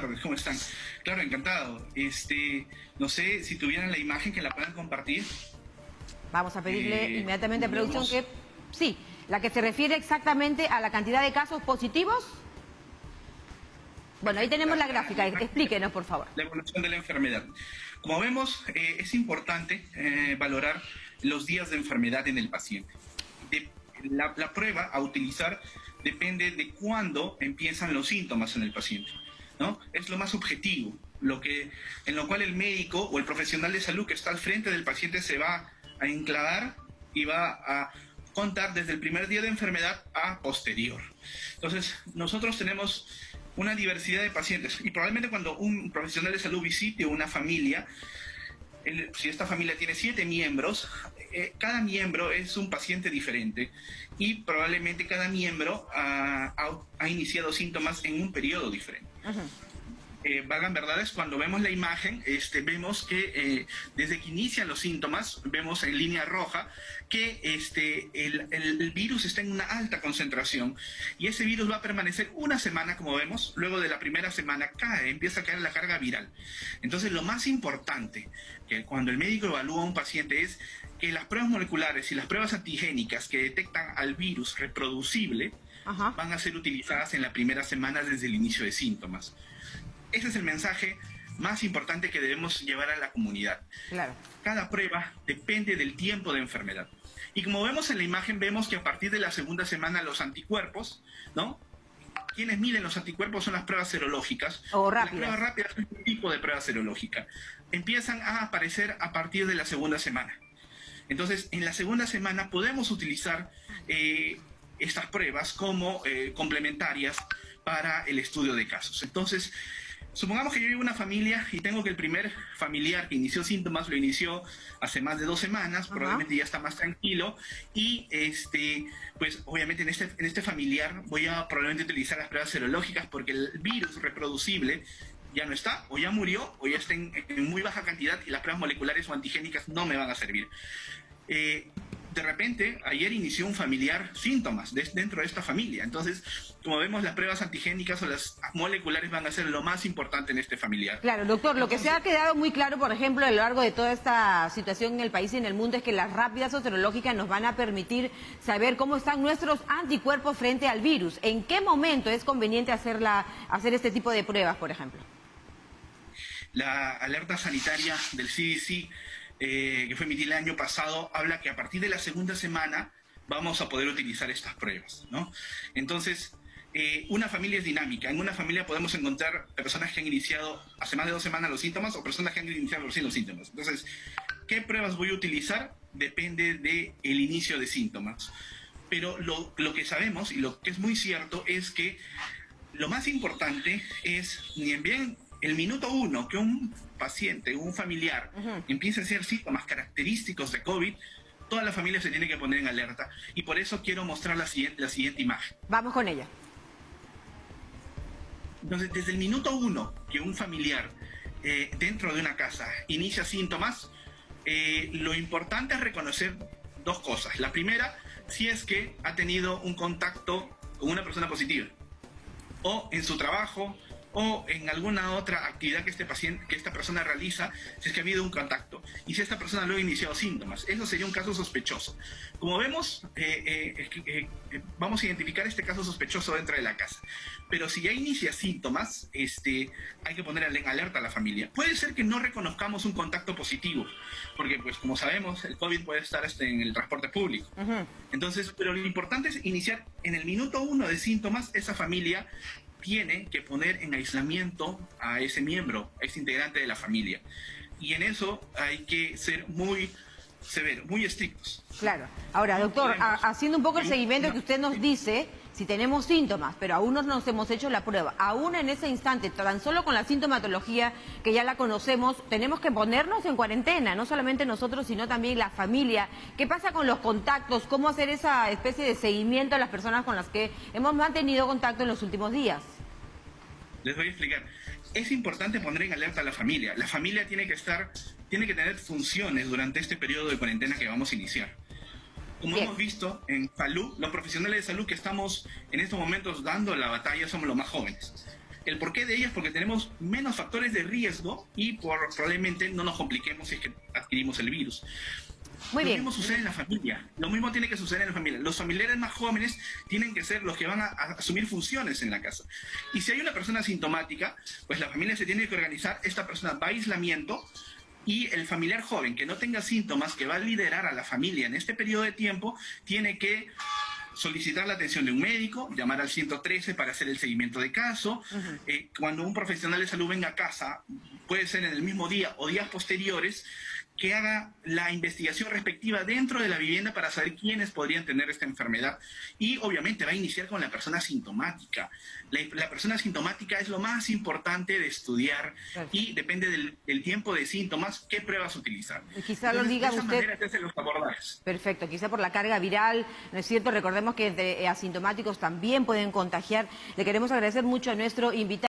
tardes, ¿cómo están? Claro, encantado. No sé si tuvieran la imagen que la puedan compartir. Vamos a pedirle inmediatamente a producción vamos. que... Sí, la que se refiere exactamente a la cantidad de casos positivos. Bueno, ahí tenemos la gráfica. Explíquenos, por favor. La evolución de la enfermedad. Como vemos, es importante valorar los días de enfermedad en el paciente. La prueba a utilizar depende de cuándo empiezan los síntomas en el paciente, ¿no? Es lo más objetivo, en lo cual el médico o el profesional de salud que está al frente del paciente se va a enclavar y va a contar desde el primer día de enfermedad a posterior. Entonces, nosotros tenemos una diversidad de pacientes y probablemente cuando un profesional de salud visite una familia, si esta familia tiene 7 miembros, cada miembro es un paciente diferente y probablemente cada miembro ha iniciado síntomas en un periodo diferente. Valgan verdades, cuando vemos la imagen, vemos que desde que inician los síntomas, vemos en línea roja que el virus está en una alta concentración y ese virus va a permanecer una semana, como vemos, luego de la primera semana empieza a caer la carga viral. Entonces, lo más importante que cuando el médico evalúa a un paciente es que las pruebas moleculares y las pruebas antigénicas que detectan al virus reproducible van a ser utilizadas en la primera semana desde el inicio de síntomas. Ese es el mensaje más importante que debemos llevar a la comunidad. Claro. Cada prueba depende del tiempo de enfermedad. Y como vemos en la imagen, vemos que a partir de la segunda semana los anticuerpos, ¿no? Quienes miden los anticuerpos son las pruebas serológicas. O rápidas. Las pruebas rápidas son un tipo de prueba serológica. Empiezan a aparecer a partir de la segunda semana. Entonces, en la segunda semana podemos utilizar estas pruebas como complementarias para el estudio de casos. Entonces, supongamos que yo vivo en una familia y tengo que el primer familiar que inició síntomas lo inició hace más de 2 semanas, probablemente ya está más tranquilo y pues obviamente en este familiar voy a probablemente utilizar las pruebas serológicas porque el virus reproducible ya no está, o ya murió, o ya está en muy baja cantidad y las pruebas moleculares o antigénicas no me van a servir. De repente, ayer inició un familiar síntomas dentro de esta familia. Entonces, como vemos, las pruebas antigénicas o las moleculares van a ser lo más importante en este familiar. Claro, doctor, lo que se ha quedado muy claro, por ejemplo, a lo largo de toda esta situación en el país y en el mundo es que las rápidas o serológicas nos van a permitir saber cómo están nuestros anticuerpos frente al virus. ¿En qué momento es conveniente hacer este tipo de pruebas, por ejemplo? La alerta sanitaria del CDC que fue emitida el año pasado, habla que a partir de la segunda semana vamos a poder utilizar estas pruebas, ¿no? Entonces, una familia es dinámica. En una familia podemos encontrar personas que han iniciado hace más de 2 semanas los síntomas o personas que han iniciado recién los síntomas. Entonces, ¿qué pruebas voy a utilizar? Depende del inicio de síntomas. Pero lo que sabemos y lo que es muy cierto es que lo más importante es, ni bien el minuto 1 que un paciente, un familiar, empiece a hacer síntomas característicos de COVID, toda la familia se tiene que poner en alerta. Y por eso quiero mostrar la siguiente imagen. Vamos con ella. Entonces, desde el minuto 1 que un familiar dentro de una casa inicia síntomas, lo importante es reconocer 2 cosas. La primera, si es que ha tenido un contacto con una persona positiva, o en su trabajo, o en alguna otra actividad que esta persona realiza, si es que ha habido un contacto y si esta persona luego ha iniciado síntomas. Eso sería un caso sospechoso. Como vemos, vamos a identificar este caso sospechoso dentro de la casa. Pero si ya inicia síntomas, hay que poner en alerta a la familia. Puede ser que no reconozcamos un contacto positivo, porque pues como sabemos, el COVID puede estar en el transporte público. Entonces, pero lo importante es iniciar en el minuto 1 de síntomas. Esa familia tiene que poner en aislamiento a ese miembro, a ese integrante de la familia. Y en eso hay que ser muy severos, muy estrictos. Claro. Ahora, doctor, haciendo un poco el seguimiento que usted nos dice, si tenemos síntomas, pero aún no nos hemos hecho la prueba, aún en ese instante, tan solo con la sintomatología que ya la conocemos, tenemos que ponernos en cuarentena, no solamente nosotros, sino también la familia. ¿Qué pasa con los contactos? ¿Cómo hacer esa especie de seguimiento a las personas con las que hemos mantenido contacto en los últimos días? Les voy a explicar. Es importante poner en alerta a la familia. La familia tiene que tener funciones durante este periodo de cuarentena que vamos a iniciar. Como hemos visto en salud, los profesionales de salud que estamos en estos momentos dando la batalla somos los más jóvenes. El porqué de ello es porque tenemos menos factores de riesgo y probablemente no nos compliquemos si es que adquirimos el virus. Muy bien. Lo mismo sucede en la familia, lo mismo tiene que suceder en la familia. Los familiares más jóvenes tienen que ser los que van a asumir funciones en la casa. Y si hay una persona asintomática, pues la familia se tiene que organizar, esta persona va a aislamiento y el familiar joven que no tenga síntomas, que va a liderar a la familia en este periodo de tiempo, tiene que solicitar la atención de un médico, llamar al 113 para hacer el seguimiento de caso. Cuando un profesional de salud venga a casa, puede ser en el mismo día o días posteriores, que haga la investigación respectiva dentro de la vivienda para saber quiénes podrían tener esta enfermedad. Y obviamente va a iniciar con la persona asintomática. La persona asintomática es lo más importante de estudiar. Perfecto. Y depende del tiempo de síntomas, qué pruebas utilizar. Y quizá lo diga usted. De esa manera se hacen los abordajes. Perfecto, quizá por la carga viral, ¿no es cierto? Recordemos que asintomáticos también pueden contagiar. Le queremos agradecer mucho a nuestro invitado.